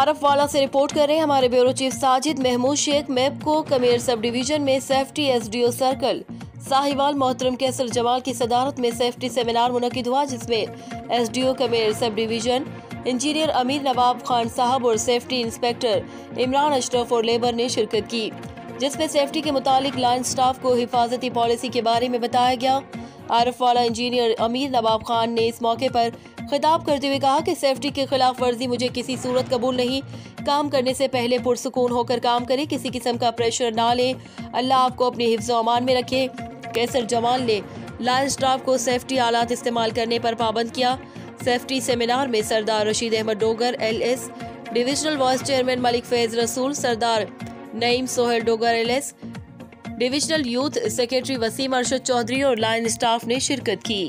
आरफ वाला से रिपोर्ट कर रहे हैं हमारे ब्यूरो चीफ साजिद महमूद शेख। मेपको कमेर सब डिवीजन में सेफ्टी एसडीओ सर्कल साहिवाल मोहतरम कैसर जमाल की सदारत में सेफ्टी सेमिनार मुनक्किद हुआ, जिसमें एसडीओ कमेर सब डिवीजन इंजीनियर अमीर नवाब खान साहब और सेफ्टी इंस्पेक्टर इमरान अशरफ और लेबर ने शिरकत की, जिसमें सेफ्टी के मुतालिक लाइन स्टाफ को हिफाजती पॉलिसी के बारे में बताया गया। आरफ वाला इंजीनियर अमीर नवाब खान ने इस मौके पर खिताब करते हुए कहा कि सेफ्टी के खिलाफ वर्जी मुझे किसी सूरत कबूल नहीं। काम करने से पहले पुरसुकून होकर काम करें, किसी किस्म का प्रेशर ना लें। अल्लाह आपको अपने हिफ्ज़ अमान में रखे। कैसर जमाल ने लाइन स्टाफ को सेफ्टी आलात इस्तेमाल करने पर पाबंद किया। सेफ्टी सेमिनार में Sardar Rashid Ahmed Dogar LS, divisional vice chairman Malik Faiz Rasool, Sardar Naeem Sohail Dogar LS, divisional youth secretary Waseem Arshad Chaudhary और लाइन स्टाफ ने शिरकत की।